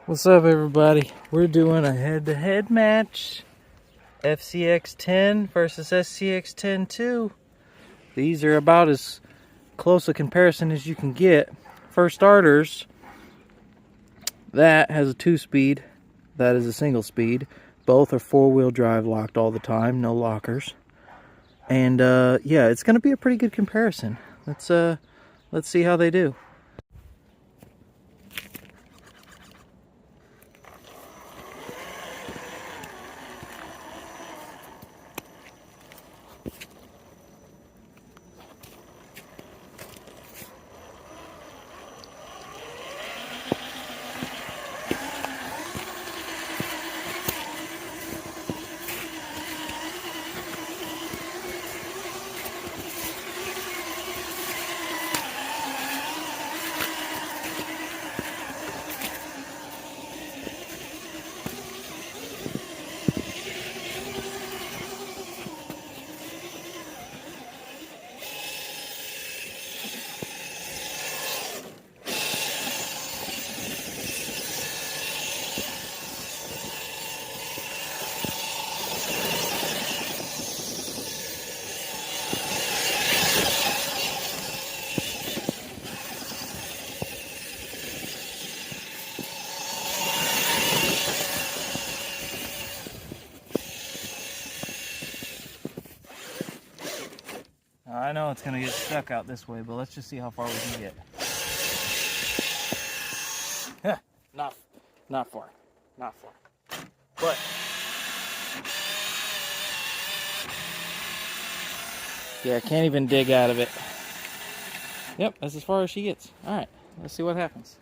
What's up, everybody? We're doing a head-to-head match. FCX10 versus SCX10-2. These are about as close a comparison as you can get. For starters, that has a 2-speed. That is a single speed. Both are 4-wheel drive, locked all the time, no lockers. And yeah, it's gonna be a pretty good comparison. Let's see how they do. I know it's gonna get stuck out this way, but let's just see how far we can get. Not far. But yeah, I can't even dig out of it. Yep, that's as far as she gets. All right, let's see what happens.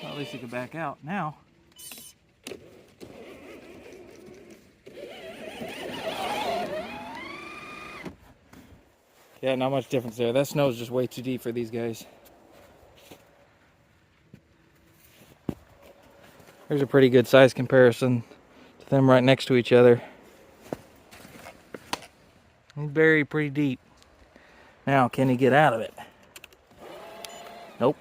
At least you can back out now. Yeah, not much difference there. That snow is just way too deep for these guys. There's a pretty good size comparison to them right next to each other. He's buried pretty deep. Now, can he get out of it? Nope.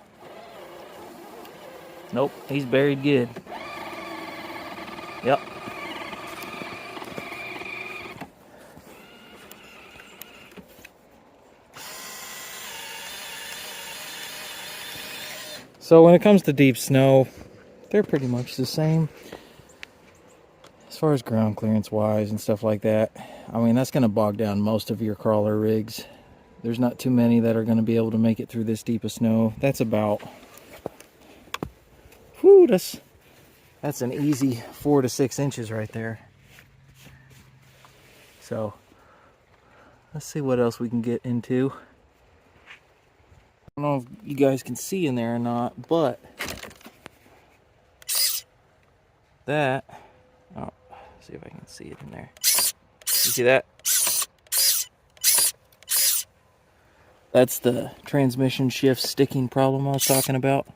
Nope, he's buried good. Yep. So when it comes to deep snow, they're pretty much the same. As far as ground clearance wise and stuff like that, I mean, that's going to bog down most of your crawler rigs. There's not too many that are going to be able to make it through this deep of snow. That's about... Whew, that's an easy 4 to 6 inches right there. So let's see what else we can get into. I don't know if you guys can see in there or not, but that, oh, see if I can see it in there. You see that? That's the transmission shift sticking problem I was talking about.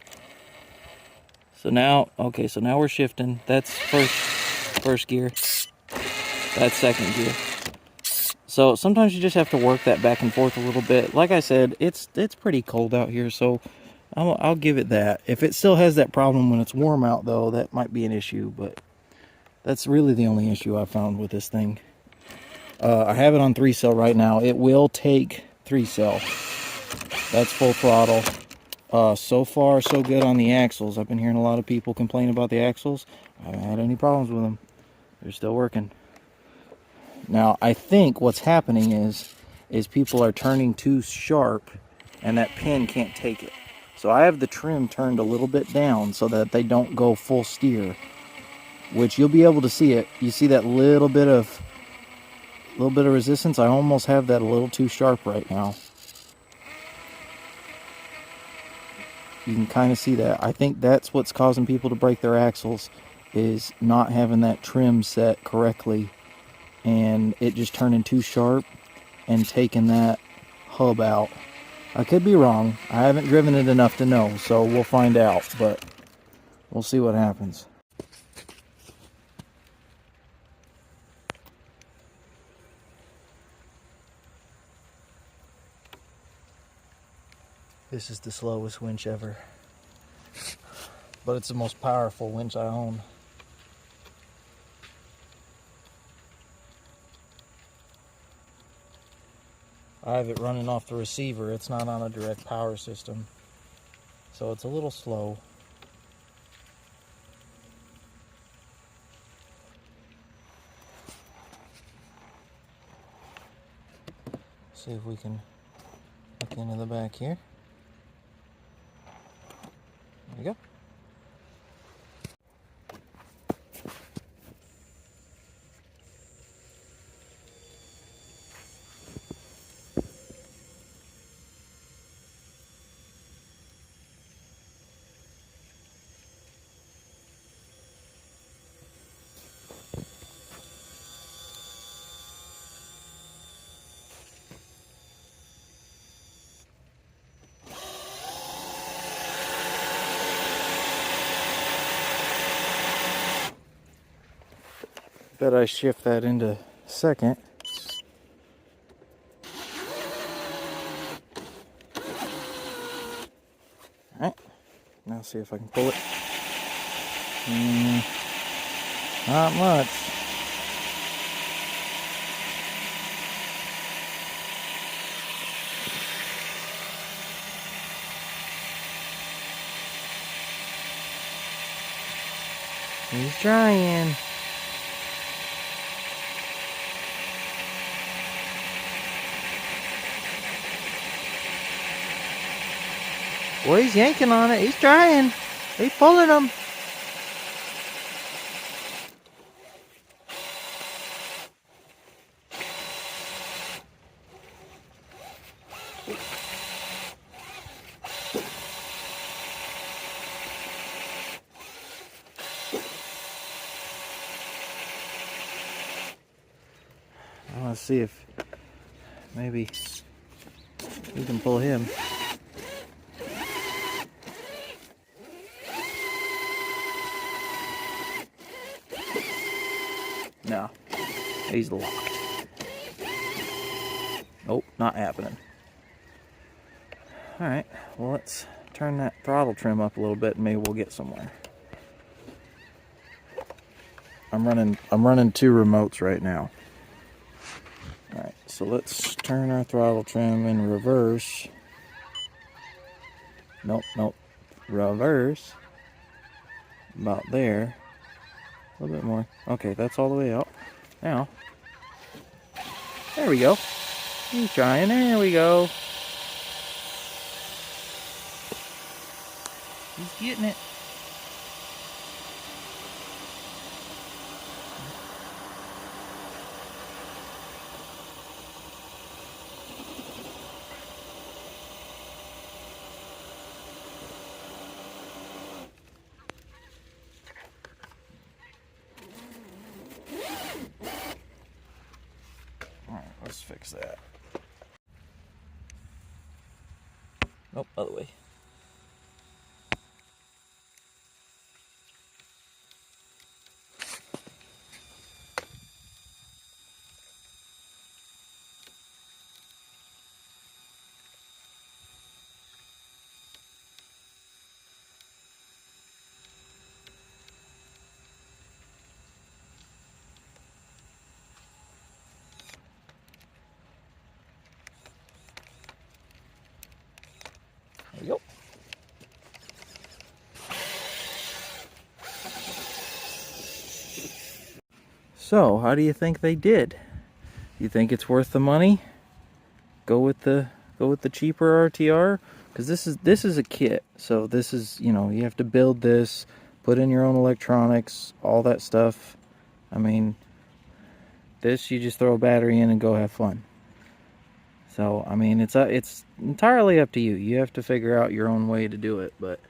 So now, okay, so now we're shifting. That's first gear. That's second gear. So sometimes you just have to work that back and forth a little bit. Like I said, it's pretty cold out here, so I'll give it that. If it still has that problem when it's warm out, though, that might be an issue, but that's really the only issue I found with this thing. I have it on 3-cell right now. It will take 3-cell. That's full throttle. So far, so good on the axles. I've been hearing a lot of people complain about the axles. I haven't had any problems with them. They're still working. Now, I think what's happening is people are turning too sharp, and that pin can't take it. So I have the trim turned a little bit down so that they don't go full steer, which you'll be able to see it. You see that little bit of resistance? I almost have that a little too sharp right now. You can kind of see that. I think that's what's causing people to break their axles, is not having that trim set correctly, and it just turning too sharp and taking that hub out. I could be wrong. I haven't driven it enough to know, so we'll find out, but we'll see what happens. This is the slowest winch ever, but it's the most powerful winch I own. I have it running off the receiver. It's not on a direct power system, so it's a little slow. See if we can look into the back here. There we go. Bet I shift that into second. Alright, now see if I can pull it. Not much. He's trying. Well, he's yanking on it. He's trying. He's pulling them. I want to see if maybe we can pull him. No, he's locked. Nope, not happening. Alright, well, let's turn that throttle trim up a little bit and maybe we'll get somewhere. I'm running 2 remotes right now. Alright, so let's turn our throttle trim in reverse. Nope. Reverse. About there. A little bit more. Okay, that's all the way out. Now, there we go. He's trying. There we go. He's getting it. Let's fix that. Nope, other way. So, how do you think they did? You think it's worth the money? Go with the cheaper RTR, because this is a kit. So this is, you know, you have to build this, put in your own electronics, all that stuff. I mean, this you just throw a battery in and go have fun. So I mean, it's entirely up to you. You have to figure out your own way to do it, but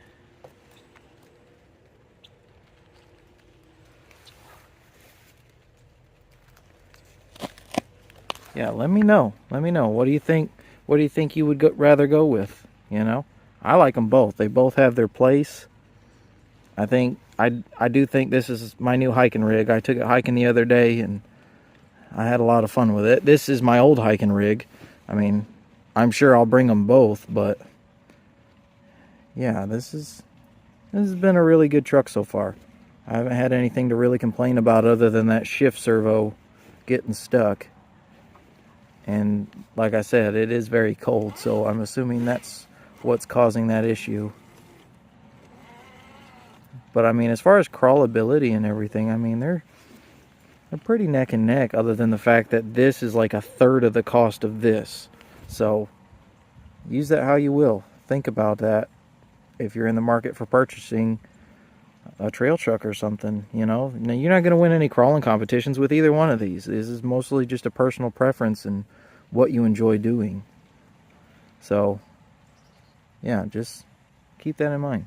yeah, let me know. Let me know. What do you think? What do you think you would rather go with? You know, I like them both. They both have their place. I think I do think this is my new hiking rig. I took it hiking the other day and I had a lot of fun with it. This is my old hiking rig. I mean, I'm sure I'll bring them both, but yeah, this has been a really good truck so far. I haven't had anything to really complain about other than that shift servo getting stuck. And like I said, it is very cold, so I'm assuming that's what's causing that issue. But I mean, as far as crawlability and everything, I mean, they're pretty neck and neck, other than the fact that this is like a third of the cost of this. So use that how you will. Think about that if you're in the market for purchasing a trail truck or something, you know. Now, you're not going to win any crawling competitions with either one of these. This is mostly just a personal preference and what you enjoy doing. So yeah, just keep that in mind.